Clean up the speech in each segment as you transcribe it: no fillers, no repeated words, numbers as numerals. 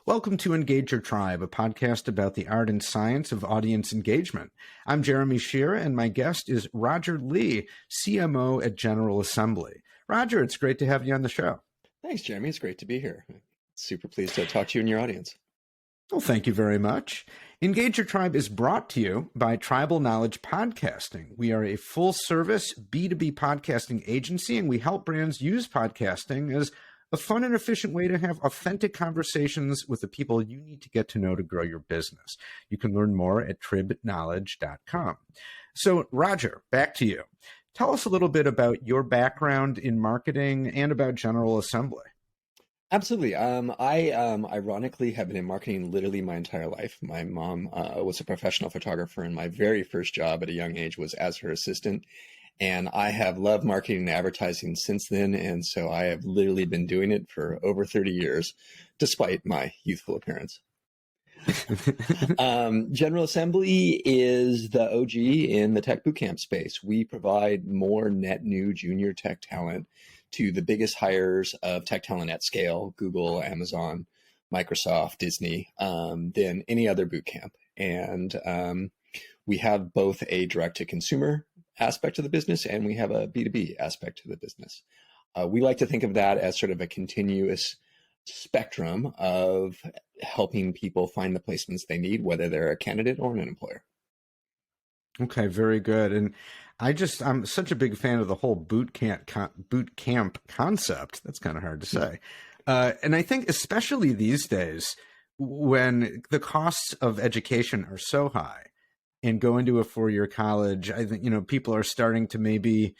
Welcome to Engage Your Tribe, a podcast about the art and science of audience engagement. I'm Jeremy Shearer, and my guest is Roger Lee, CMO at General Assembly. Roger, it's great to have you on the show. Thanks, Jeremy. It's great to be here. Super pleased to talk to you and your audience. Well, thank you very much. Engage Your Tribe is brought to you by Tribal Knowledge Podcasting. We are a full-service B2B podcasting agency, and we help brands use podcasting as a fun and efficient way to have authentic conversations with the people you need to get to know to grow your business. You can learn more at tribknowledge.com. So, Roger, back to you. Tell us a little bit about your background in marketing and about General Assembly. Absolutely. I ironically have been in marketing literally my entire life. My mom was a professional photographer, and my very first job at a young age was as her assistant. And I have loved marketing and advertising since then. And so I have literally been doing it for over 30 years, despite my youthful appearance. General Assembly is the OG in the tech bootcamp space. We provide more net new junior tech talent to the biggest hires of tech talent at scale, Google, Amazon, Microsoft, Disney, than any other bootcamp. And we have both a direct-to-consumer aspect of the business and we have a B2B aspect to the business. We like to think of that as sort of a continuous spectrum of helping people find the placements they need, whether they're a candidate or an employer. Okay, very good. And I'm such a big fan of the whole boot camp concept. That's kind of hard to say. And I think especially these days when the costs of education are so high and go into a four-year college, I think, people are starting to maybe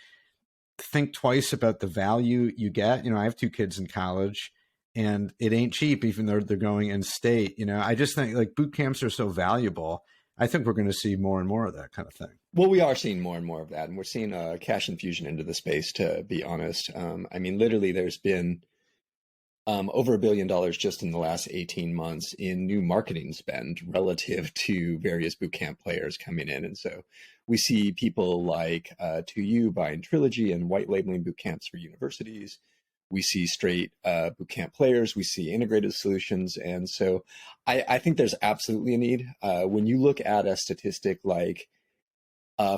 think twice about the value you get. I have two kids in college and it ain't cheap, even though they're going in state. I just think like boot camps are so valuable. I think we're going to see more and more of that kind of thing. Well, we are seeing more and more of that. And we're seeing a cash infusion into the space, to be honest. Literally there's been over $1 billion just in the last 18 months in new marketing spend relative to various bootcamp players coming in. And so we see people like 2U buying Trilogy and white labeling bootcamps for universities. We see straight bootcamp players. We see integrated solutions. And so I think there's absolutely a need. When you look at a statistic like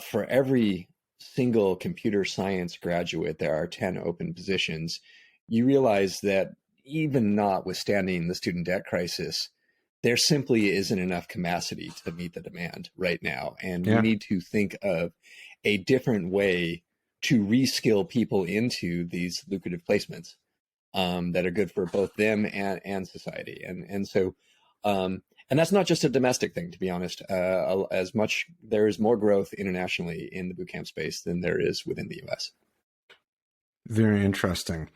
for every single computer science graduate, there are 10 open positions, you realize that even notwithstanding the student debt crisis, there simply isn't enough capacity to meet the demand right now. And we need to think of a different way to reskill people into these lucrative placements that are good for both them and society. And so that's not just a domestic thing, to be honest. As much there is more growth internationally in the bootcamp space than there is within the US. Very interesting.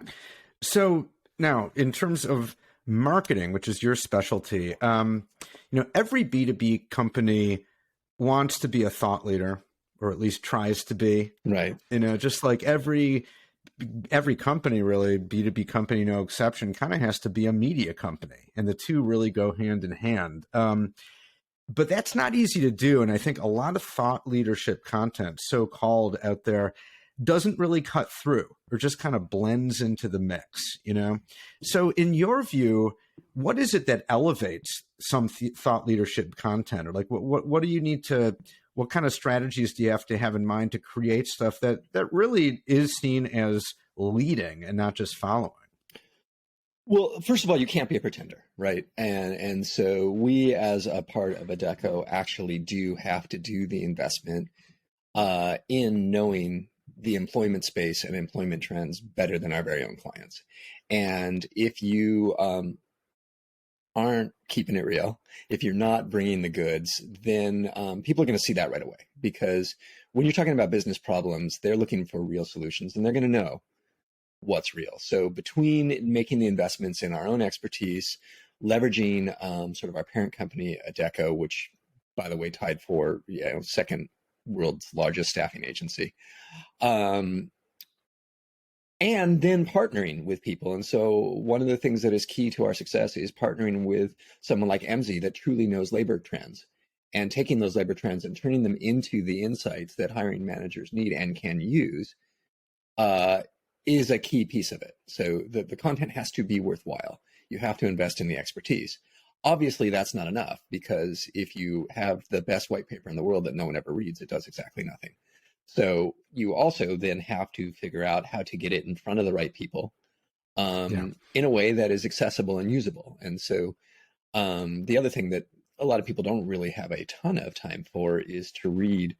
So now, in terms of marketing, which is your specialty, every B2B company wants to be a thought leader, or at least tries to be. Right. Just like every company, really, B2B company, no exception, kind of has to be a media company, and the two really go hand in hand. But that's not easy to do, and I think a lot of thought leadership content, so-called, out there doesn't really cut through or just kind of blends into the mix, So in your view, what is it that elevates some thought leadership content? Or like, what do you need to, what kind of strategies do you have to have in mind to create stuff that really is seen as leading and not just following? Well, first of all, you can't be a pretender, right? And so we, as a part of Adecco, actually do have to do the investment in knowing the employment space and employment trends better than our very own clients. And if you aren't keeping it real, if you're not bringing the goods, then people are going to see that right away. Because when you're talking about business problems, they're looking for real solutions and they're going to know what's real. So between making the investments in our own expertise, leveraging sort of our parent company, Adecco, which, by the way, tied for second world's largest staffing agency, and then partnering with people. And so one of the things that is key to our success is partnering with someone like MZ that truly knows labor trends, and taking those labor trends and turning them into the insights that hiring managers need and can use is a key piece of it. So the content has to be worthwhile. You have to invest in the expertise. Obviously, that's not enough, because if you have the best white paper in the world that no one ever reads, it does exactly nothing. So you also then have to figure out how to get it in front of the right people, Yeah. in a way that is accessible and usable. And so the other thing that a lot of people don't really have a ton of time for is to read,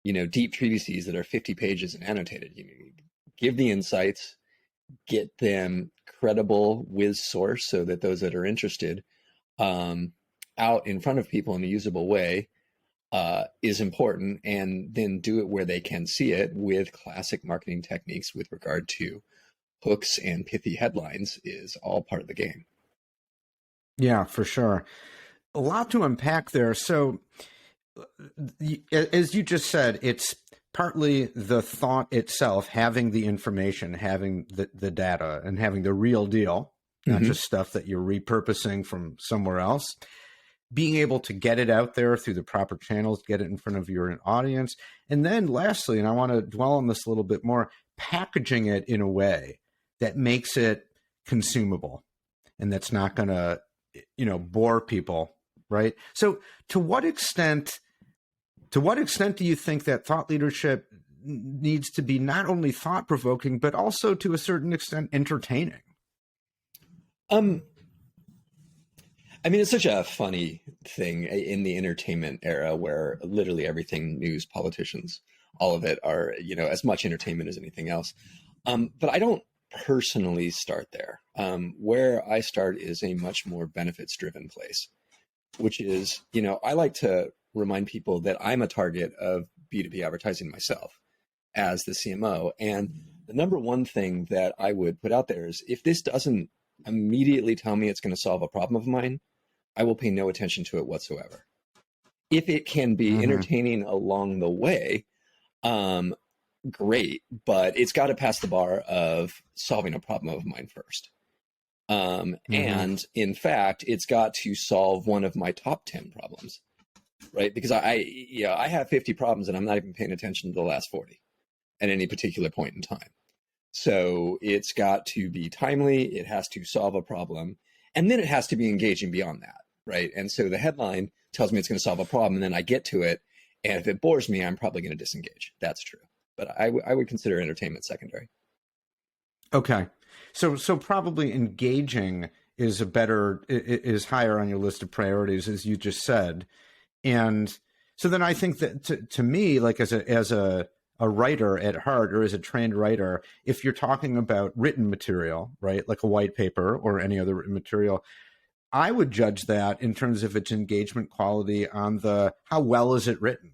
deep treatises that are 50 pages and annotated. You give the insights, get them credible with source so that those that are interested, out in front of people in a usable way, is important, and then do it where they can see it with classic marketing techniques with regard to hooks and pithy headlines is all part of the game. Yeah, for sure. A lot to unpack there. So, as you just said, it's partly the thought itself, having the information, having the data, and having the real deal, not Mm-hmm. just stuff that you're repurposing from somewhere else. Being able to get it out there through the proper channels, get it in front of your audience. And then lastly, and I want to dwell on this a little bit more, packaging it in a way that makes it consumable and that's not going to, bore people, right? So to what extent do you think that thought leadership needs to be not only thought provoking, but also to a certain extent entertaining? Um, I mean, it's such a funny thing in the entertainment era where literally everything, news, politicians, all of it are, as much entertainment as anything else. But I don't personally start there. Where I start is a much more benefits driven place, which is, I like to remind people that I'm a target of B2B advertising myself as the CMO. And the number one thing that I would put out there is, if this doesn't immediately tell me it's going to solve a problem of mine, I will pay no attention to it whatsoever. If it can be Mm-hmm. entertaining along the way, great, but it's got to pass the bar of solving a problem of mine first. Mm-hmm. And in fact, it's got to solve one of my top 10 problems, right? Because I have 50 problems and I'm not even paying attention to the last 40 at any particular point in time. So it's got to be timely, it has to solve a problem, and then it has to be engaging beyond that, right? And so the headline tells me it's going to solve a problem, and then I get to it, and if it bores me, I'm probably going to disengage. That's true. But I would consider entertainment secondary. Okay. So probably engaging is higher on your list of priorities, as you just said. And so then I think that to me, like as a writer at heart, or as a trained writer, if you're talking about written material, right, like a white paper or any other written material, I would judge that in terms of its engagement quality on the how well is it written?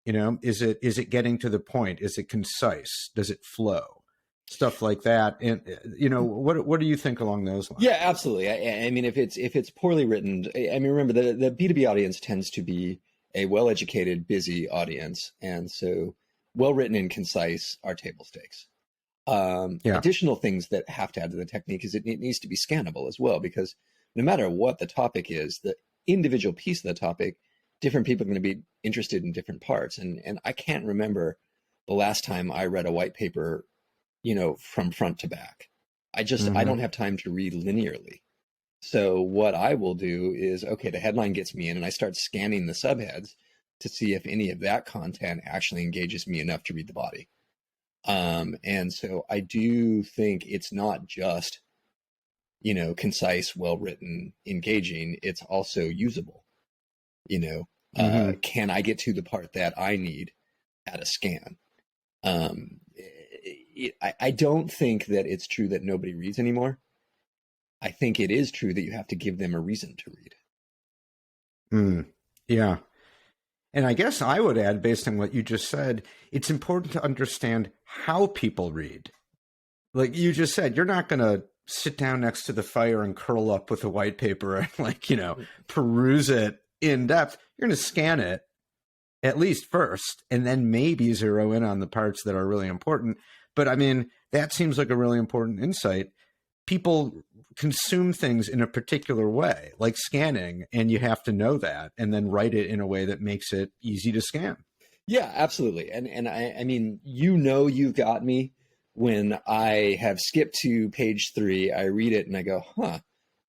Is it getting to the point? Is it concise? Does it flow? Stuff like that. And what do you think along those lines? Yeah, absolutely. I mean, if it's poorly written, I mean, remember the B2B audience tends to be a well-educated, busy audience, and so well-written and concise are table stakes. Yeah. Additional things that have to add to the technique is it needs to be scannable as well, because no matter what the topic is, the individual piece of the topic, different people are going to be interested in different parts. And I can't remember the last time I read a white paper, from front to back. I Mm-hmm. don't have time to read linearly. So what I will do is, okay, the headline gets me in, and I start scanning the subheads to see if any of that content actually engages me enough to read the body. And so I do think it's not just, concise, well written, engaging. It's also usable. Mm-hmm. Can I get to the part that I need at a scan? I don't think that it's true that nobody reads anymore. I think it is true that you have to give them a reason to read. Mm. Yeah. And I guess I would add, based on what you just said, it's important to understand how people read. Like you just said, you're not going to sit down next to the fire and curl up with a white paper and peruse it in depth. You're going to scan it at least first, and then maybe zero in on the parts that are really important. But I mean, that seems like a really important insight. People consume things in a particular way, like scanning, and you have to know that and then write it in a way that makes it easy to scan. Yeah, absolutely. And I mean, you've got me when I have skipped to page 3, I read it and I go, huh,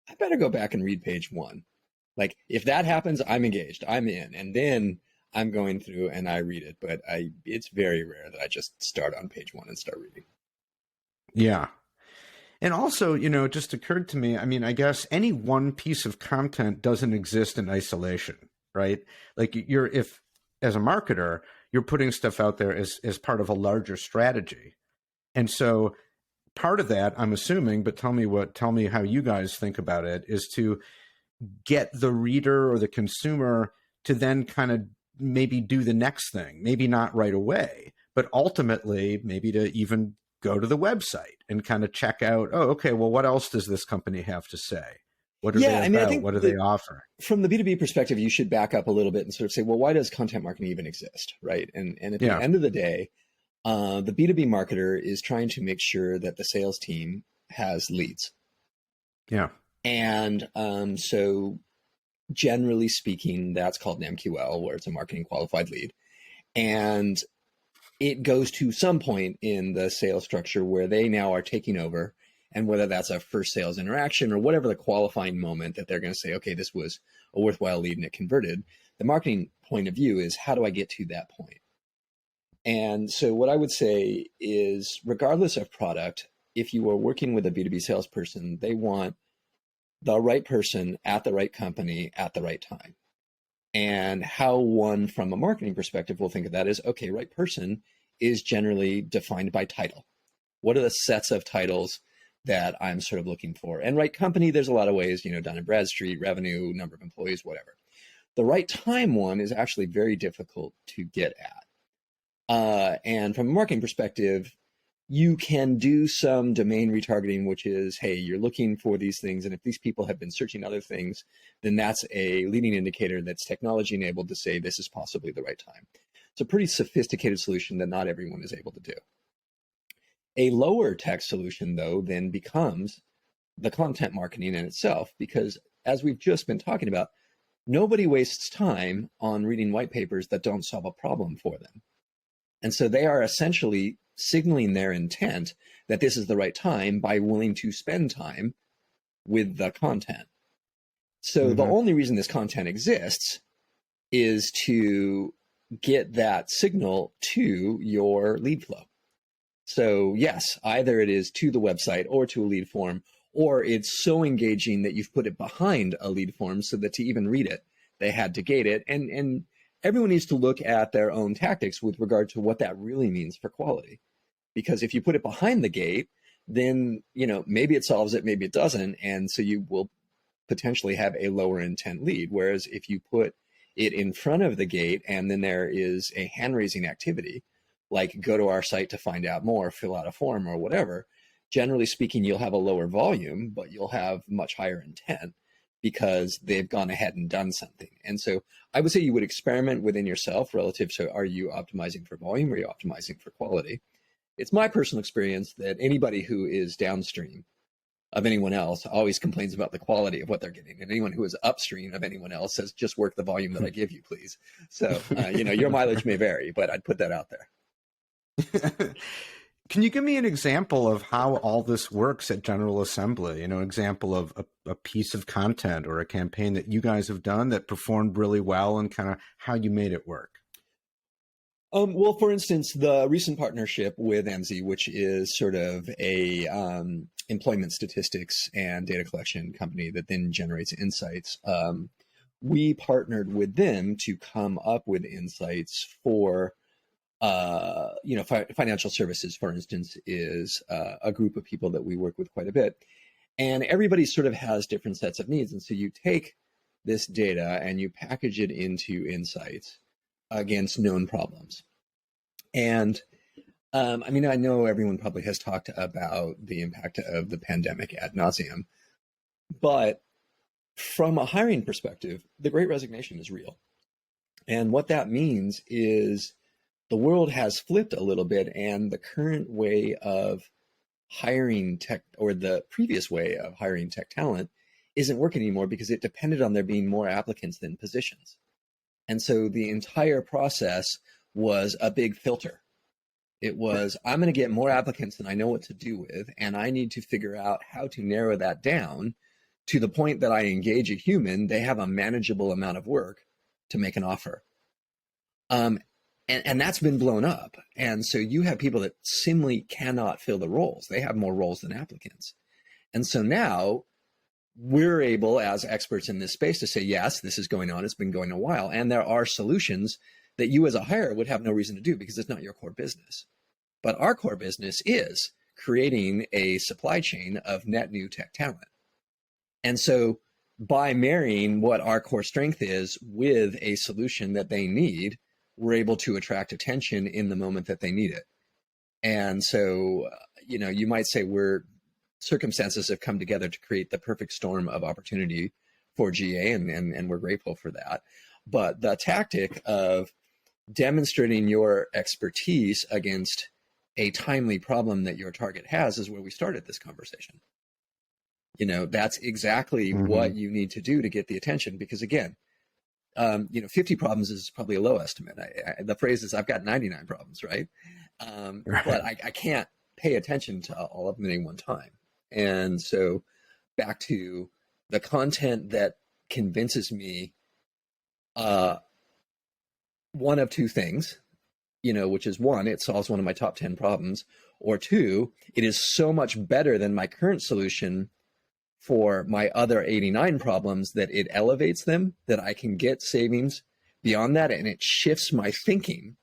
I better go back and read page 1. Like if that happens, I'm engaged, I'm in, and then I'm going through and I read it. But it's very rare that I just start on page one and start reading. Yeah. And also, it just occurred to me, I mean, I guess any one piece of content doesn't exist in isolation, right? Like if as a marketer, you're putting stuff out there as part of a larger strategy. And so part of that, I'm assuming, but tell me how you guys think about it, is to get the reader or the consumer to then kind of maybe do the next thing, maybe not right away, but ultimately maybe to even go to the website and kind of check out, oh, okay, well, what else does this company have to say? What are they Yeah, I mean, I about? think What do they that offer? from the B2B perspective, you should back up a little bit and sort of say, well, why does content marketing even exist, right? And at the Yeah, end of the day, the B2B marketer is trying to make sure that the sales team has leads. yeah, And so generally speaking, that's called an MQL, where it's a marketing qualified lead. And it goes to some point in the sales structure where they now are taking over. And whether that's a first sales interaction or whatever the qualifying moment that they're going to say, okay, this was a worthwhile lead and it converted, the marketing point of view is how do I get to that point? And so what I would say is, regardless of product, if you are working with a B2B salesperson, they want the right person at the right company at the right time. And how one from a marketing perspective will think of that is, okay, right person is generally defined by title. What are the sets of titles that I'm sort of looking for? And right company, there's a lot of ways, Dun and Bradstreet, revenue, number of employees, whatever. The right time one is actually very difficult to get at. And from a marketing perspective, you can do some domain retargeting, which is, hey, you're looking for these things. And if these people have been searching other things, then that's a leading indicator that's technology enabled to say this is possibly the right time. It's a pretty sophisticated solution that not everyone is able to do. A lower tech solution, though, then becomes the content marketing in itself, because as we've just been talking about, nobody wastes time on reading white papers that don't solve a problem for them. And so they are essentially signaling their intent that this is the right time by willing to spend time with the content. So the only reason this content exists is to get that signal to your lead flow. So yes, either it is to the website or to a lead form, or it's so engaging that you've put it behind a lead form so that to even read it, they had to gate it. And everyone needs to look at their own tactics with regard to what that really means for quality. Because if you put it behind the gate, then, maybe it solves it, maybe it doesn't. And so you will potentially have a lower intent lead. Whereas if you put it in front of the gate and then there is a hand raising activity, like go to our site to find out more, fill out a form or whatever, generally speaking, you'll have a lower volume, but you'll have much higher intent because they've gone ahead and done something. And so I would say you would experiment within yourself relative to, are you optimizing for volume or are you optimizing for quality? It's my personal experience that anybody who is downstream of anyone else always complains about the quality of what they're getting. And anyone who is upstream of anyone else says, just work the volume that I give you, please. So, your mileage may vary, but I'd put that out there. Can you give me an example of how all this works at General Assembly? Example of a piece of content or a campaign that you guys have done that performed really well and kind of how you made it work. Well, for instance, the recent partnership with MZ, which is sort of a employment statistics and data collection company that then generates insights. We partnered with them to come up with insights for, financial services, for instance, is a group of people that we work with quite a bit. And everybody sort of has different sets of needs. And so you take this data and you package it into insights against known problems. And I know everyone probably has talked about the impact of the pandemic ad nauseum, but from a hiring perspective, the Great Resignation is real. And what that means is the world has flipped a little bit, and the current way of hiring tech, or the previous way of hiring tech talent, isn't working anymore because it depended on there being more applicants than positions. And so the entire process was a big filter. It was, I'm going to get more applicants than I know what to do with, and I need to figure out how to narrow that down to the point that I engage a human, they have a manageable amount of work to make an offer. And that's been blown up. And so you have people that simply cannot fill the roles. They have more roles than applicants. And so now we're able, as experts in this space, to say, yes, this is going on. It's been going a while. And there are solutions that you as a hire would have no reason to do because it's not your core business. But our core business is creating a supply chain of net new tech talent. And so by marrying what our core strength is with a solution that they need, we're able to attract attention in the moment that they need it. And so, you might say circumstances have come together to create the perfect storm of opportunity for GA, and we're grateful for that. But the tactic of demonstrating your expertise against a timely problem that your target has is where we started this conversation. That's exactly what you need to do to get the attention, because again, 50 problems is probably a low estimate. The phrase is, I've got 99 problems, right? Right. But I can't pay attention to all of them at any one time. And so back to the content that convinces me one of two things, which is one, it solves one of my top 10 problems, or two, it is so much better than my current solution for my other 89 problems that it elevates them, that I can get savings beyond that. And it shifts my thinking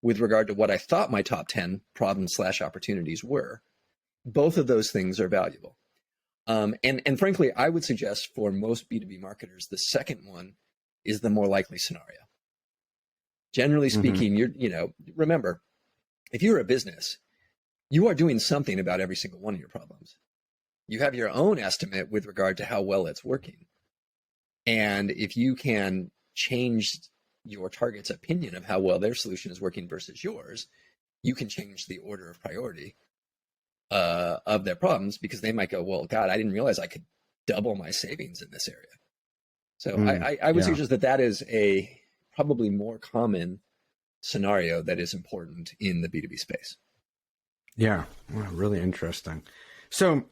with regard to what I thought my top 10 problems / opportunities were. Both of those things are valuable. And frankly, I would suggest for most B2B marketers, the second one is the more likely scenario. Generally speaking, remember, if you're a business, you are doing something about every single one of your problems. You have your own estimate with regard to how well it's working. And if you can change your target's opinion of how well their solution is working versus yours, you can change the order of priority of their problems, because they might go, well, God, I didn't realize I could double my savings in this area. So I would suggest that is a probably more common scenario that is important in the B2B space. Yeah, wow, really interesting. So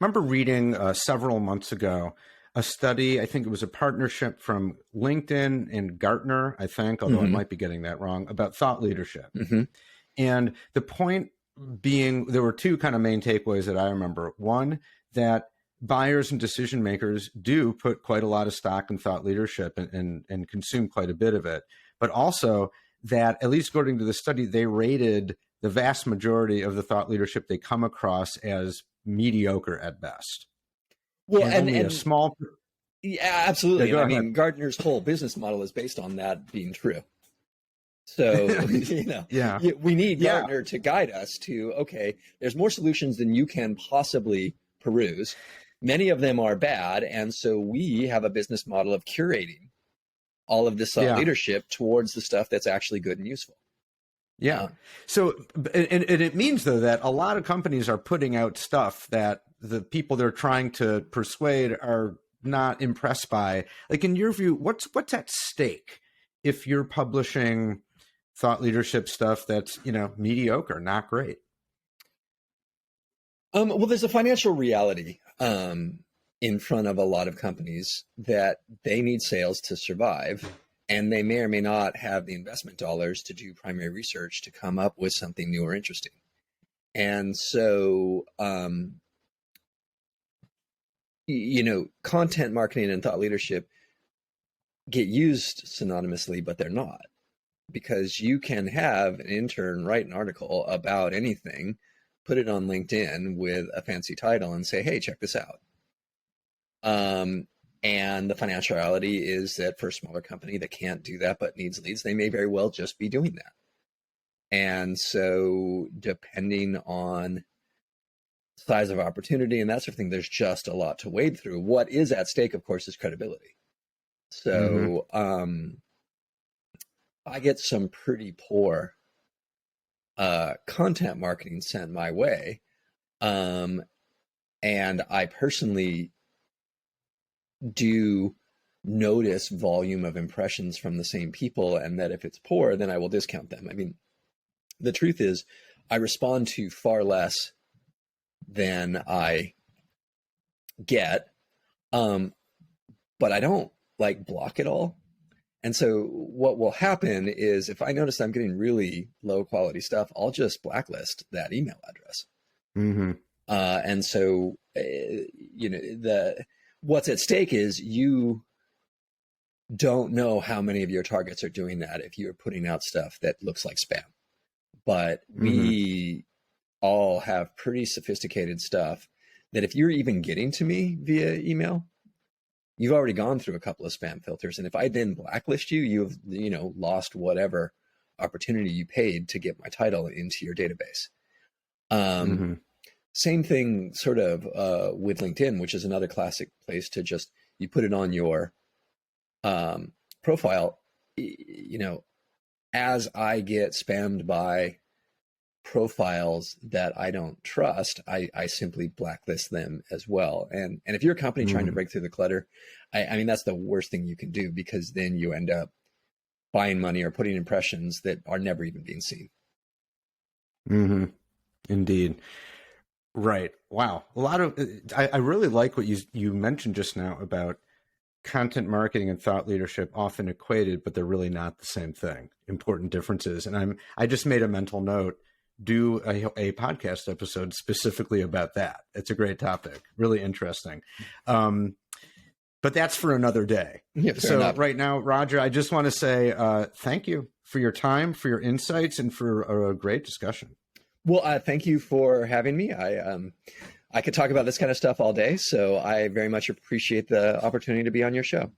remember reading several months ago a study, I think it was a partnership from LinkedIn and Gartner, I think, although I might be getting that wrong, about thought leadership. And the point being, there were two kind of main takeaways that I remember. One, that buyers and decision makers do put quite a lot of stock in thought leadership and consume quite a bit of it. But also that, at least according to the study, they rated the vast majority of the thought leadership they come across as mediocre at best. Well, and only a small. Yeah, absolutely. Yeah, and I mean, Gartner's whole business model is based on that being true. So, we need Gartner to guide us to, okay, there's more solutions than you can possibly peruse. Many of them are bad. And so we have a business model of curating all of this thought leadership towards the stuff that's actually good and useful. Yeah. So, and it means, though, that a lot of companies are putting out stuff that the people they're trying to persuade are not impressed by. Like, in your view, what's at stake if you're publishing thought leadership stuff that's, mediocre, not great? Well, there's a financial reality in front of a lot of companies that they need sales to survive. And they may or may not have the investment dollars to do primary research to come up with something new or interesting. And so, content marketing and thought leadership get used synonymously, but they're not. Because you can have an intern write an article about anything, put it on LinkedIn with a fancy title and say, hey, check this out. And the financial reality is that for a smaller company that can't do that but needs leads, they may very well just be doing that. And so depending on size of opportunity and that sort of thing, there's just a lot to wade through. What is at stake, of course, is credibility. So I get some pretty poor content marketing sent my way. And I personally do notice volume of impressions from the same people, and that if it's poor, then I will discount them. I mean, the truth is I respond to far less than I get. Um, but I don't like block it all. And so what will happen is if I notice I'm getting really low quality stuff, I'll just blacklist that email address. Mm-hmm. And so, what's at stake is you don't know how many of your targets are doing that if you're putting out stuff that looks like spam. But we all have pretty sophisticated stuff that if you're even getting to me via email, you've already gone through a couple of spam filters. And if I then blacklist you, you've, lost whatever opportunity you paid to get my title into your database. Same thing sort of with LinkedIn, which is another classic place to just, you put it on your profile. As I get spammed by profiles that I don't trust, I simply blacklist them as well. And if you're a company trying to break through the clutter, I mean, that's the worst thing you can do, because then you end up buying money or putting impressions that are never even being seen. Indeed. Right. Wow. A lot of, I really like what you mentioned just now about content marketing and thought leadership often equated, but they're really not the same thing. Important differences. And I just made a mental note, do a podcast episode specifically about that. It's a great topic, really interesting. But that's for another day. Yeah, so enough. Right now, Roger, I just want to say thank you for your time, for your insights, and for a great discussion. Well, thank you for having me. I could talk about this kind of stuff all day, so I very much appreciate the opportunity to be on your show.